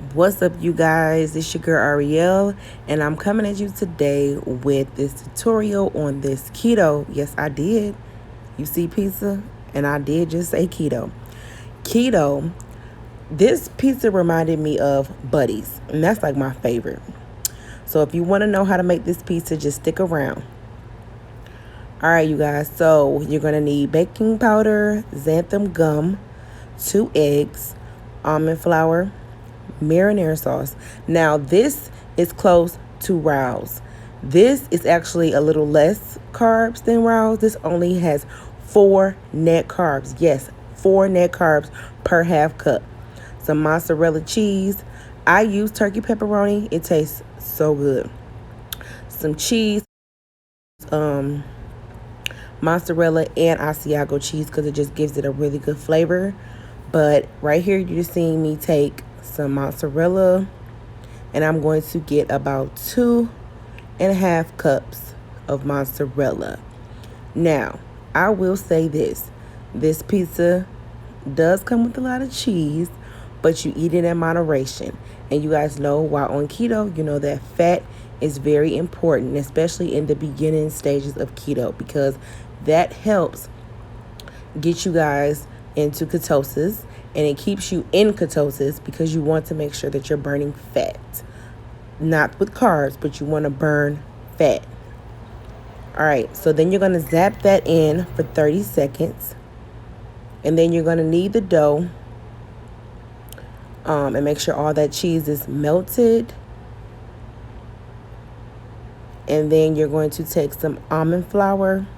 What's up, you guys? It's your girl Ariel, and I'm coming at you today with this tutorial on this keto. Yes, I did. You see pizza, and I did just say keto. Keto. This pizza reminded me of Buddy's, and that's like my favorite. So if you want to know how to make this pizza, just stick around. All right, you guys. So you're gonna need baking powder, xantham gum, 2 eggs, almond flour, marinara sauce. Now this is close to Rouse. This is actually a little less carbs than Rouse. This only has 4 net carbs. Yes, 4 net carbs per half cup. Some mozzarella cheese. I use turkey pepperoni. It tastes so good. Some cheese, mozzarella and Asiago cheese because it just gives it a really good flavor. But right here, you're just seeing me take some mozzarella, and I'm going to get about 2.5 cups of mozzarella. Now, I will say this pizza does come with a lot of cheese, but you eat it in moderation. And you guys know, while on keto, you know that fat is very important, especially in the beginning stages of keto, because that helps get you guys into ketosis, and it keeps you in ketosis because you want to make sure that you're burning fat. Not with carbs, but you want to burn fat. All right, so then you're going to zap that in for 30 seconds. And then you're going to knead the dough and make sure all that cheese is melted. And then you're going to take some almond flour,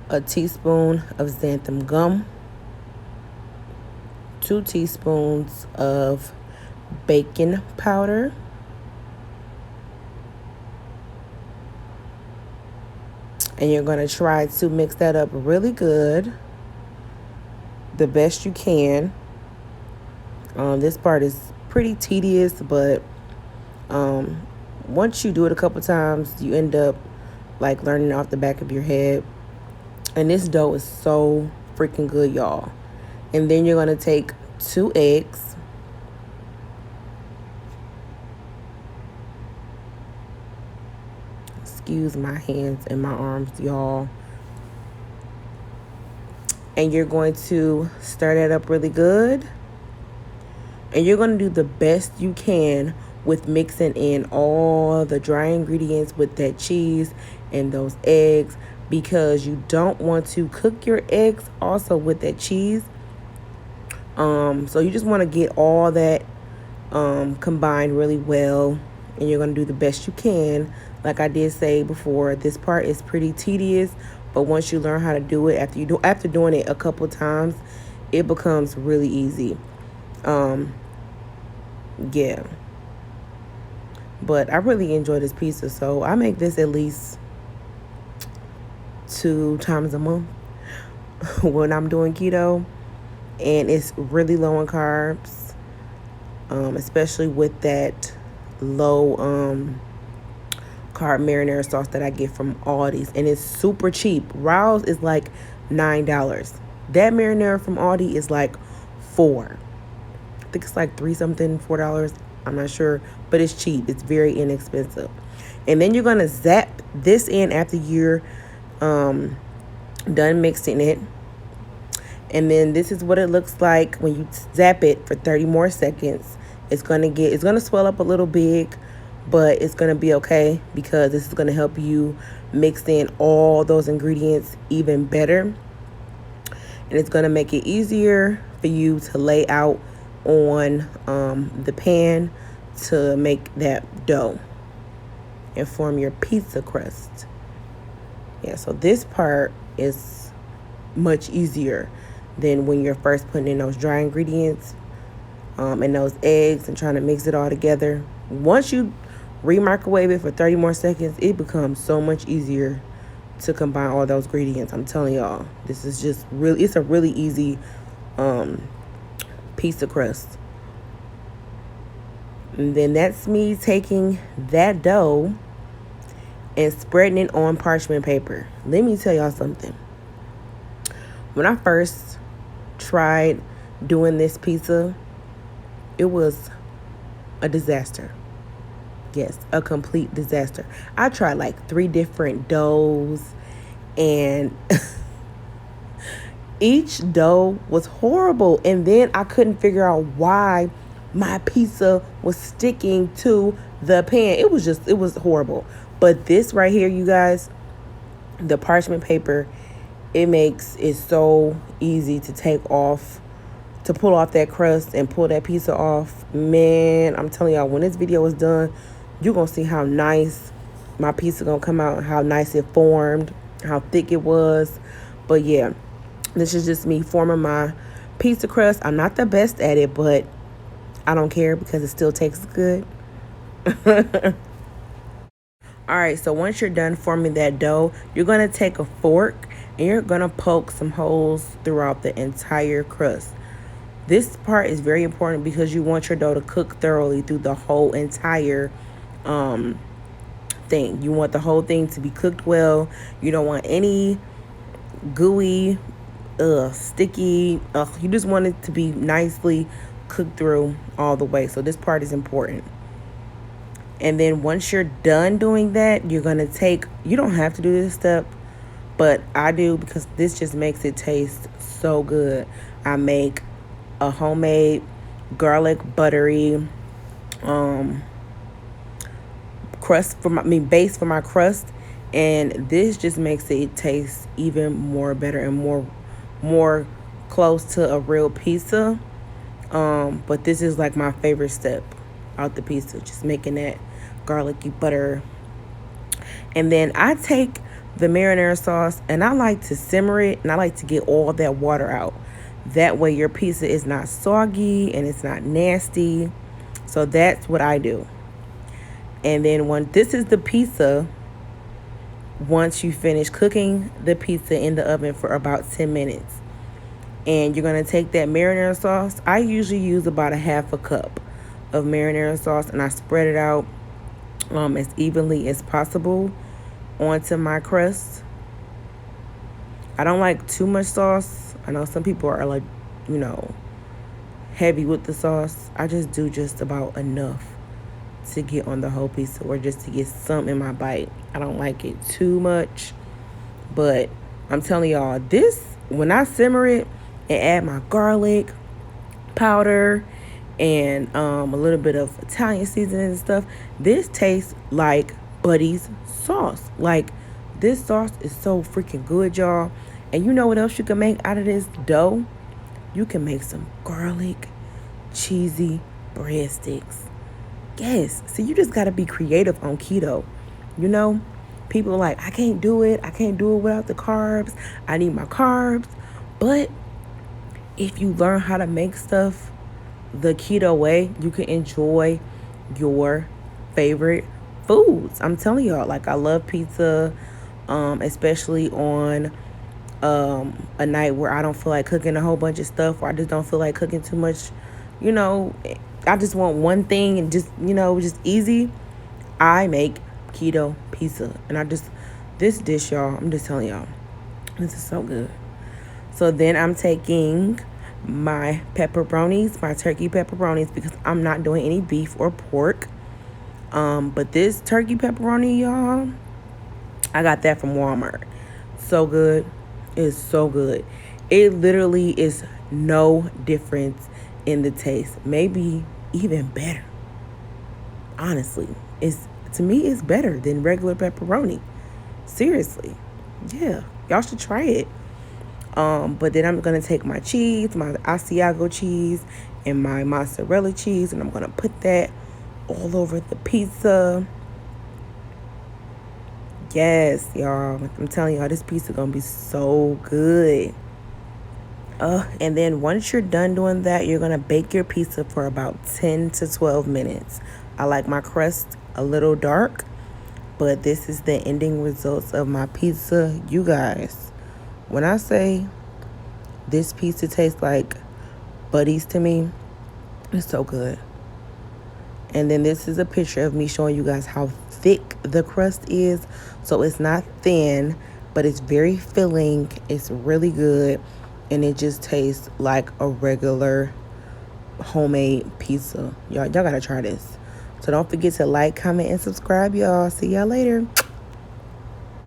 a teaspoon of xanthan gum, 2 teaspoons of baking powder, and you're going to try to mix that up really good, the best you can. This part is pretty tedious, but once you do it a couple times, you end up like learning off the back of your head. And this dough is so freaking good, y'all. And then you're going to take 2 eggs. Excuse my hands and my arms, y'all. And you're going to stir that up really good. And you're going to do the best you can with mixing in all the dry ingredients with that cheese and those eggs, because you don't want to cook your eggs also with that cheese. So you just want to get all that combined really well, and you're going to do the best you can. Like I did say before, this part is pretty tedious, but once you learn how to do it, after doing it a couple times, it becomes really easy. Yeah. But I really enjoy this pizza, so I make this at least 2 times a month when I'm doing keto. And it's really low in carbs, especially with that low carb marinara sauce that I get from Aldi's. And it's super cheap. Rouse is like $9. That marinara from Aldi is like $4. I think it's like $3 something, $4. I'm not sure, but it's cheap. It's very inexpensive. And then you're going to zap this in after you're done mixing it. And then this is what it looks like when you zap it for 30 more seconds. It's going to swell up a little big, but it's going to be okay because this is going to help you mix in all those ingredients even better. And it's going to make it easier for you to lay out on the pan to make that dough and form your pizza crust. Yeah, so this part is much easier than when you're first putting in those dry ingredients and those eggs and trying to mix it all together. Once you re-microwave it for 30 more seconds, it becomes so much easier to combine all those ingredients. I'm telling y'all, this is just really, it's a really easy pizza crust. And then that's me taking that dough and spreading it on parchment paper. Let me tell y'all something. When I first tried doing this pizza, it was a disaster. Yes, a complete disaster. I tried like 3 different doughs, and each dough was horrible. And then I couldn't figure out why my pizza was sticking to the pan. It was horrible. But this right here, you guys, the parchment paper, it makes it so easy to take off, to pull off that crust and pull that pizza off. Man, I'm telling y'all, when this video is done, you're going to see how nice my pizza going to come out, how nice it formed, how thick it was. But yeah, this is just me forming my pizza crust. I'm not the best at it, but I don't care because it still tastes good. All right, so once you're done forming that dough, you're going to take a fork and you're going to poke some holes throughout the entire crust. This part is very important because you want your dough to cook thoroughly through the whole entire thing. You want the whole thing to be cooked well. You don't want any gooey, sticky. You just want it to be nicely cooked through all the way. So this part is important. And then once you're done doing that, you're going to take, you don't have to do this step, but I do because this just makes it taste so good. I make a homemade garlic buttery crust for my base for my crust, and this just makes it taste even more better and more close to a real pizza. But this is like my favorite step out the pizza, just making that garlicky butter. And then I take the marinara sauce and I like to simmer it, and I like to get all that water out. That way your pizza is not soggy and it's not nasty. So that's what I do. And then this is the pizza, once you finish cooking the pizza in the oven for about 10 minutes. And you're going to take that marinara sauce. I usually use about a half a cup of marinara sauce, and I spread it out as evenly as possible onto my crust. I don't like too much sauce. I know some people are like, heavy with the sauce. I just do just about enough to get on the whole pizza, or just to get some in my bite. I don't like it too much. But I'm telling y'all, this, when I simmer it and add my garlic powder and a little bit of Italian seasoning and stuff, this tastes like Buddy's sauce. Like, this sauce is so freaking good, y'all. And you know what else you can make out of this dough? You can make some garlic cheesy breadsticks. Yes. So you just got to be creative on keto. People are like, I can't do it. I can't do it without the carbs. I need my carbs. But if you learn how to make stuff the keto way, you can enjoy your favorite foods. I'm telling y'all, like, I love pizza, especially on a night where I don't feel like cooking a whole bunch of stuff, or I just don't feel like cooking too much. I just want one thing and just easy. I make keto pizza, and this dish, y'all, I'm just telling y'all, this is so good. So then I'm taking my pepperonis, my turkey pepperonis, because I'm not doing any beef or pork. But this turkey pepperoni, y'all, I got that from Walmart. So good. It's so good. It literally is no difference in the taste. Maybe even better. Honestly, to me, it's better than regular pepperoni. Seriously. Yeah, y'all should try it. But then I'm going to take my cheese, my Asiago cheese, and my mozzarella cheese, and I'm going to put that all over the pizza. Yes, y'all. I'm telling y'all, this pizza going to be so good. And then once you're done doing that, you're going to bake your pizza for about 10 to 12 minutes. I like my crust a little dark, but this is the ending results of my pizza. You guys, when I say this pizza tastes like Buddy's to me, it's so good. And then this is a picture of me showing you guys how thick the crust is. So it's not thin, but it's very filling. It's really good. And it just tastes like a regular homemade pizza. Y'all gotta try this. So don't forget to like, comment, and subscribe, y'all. See y'all later.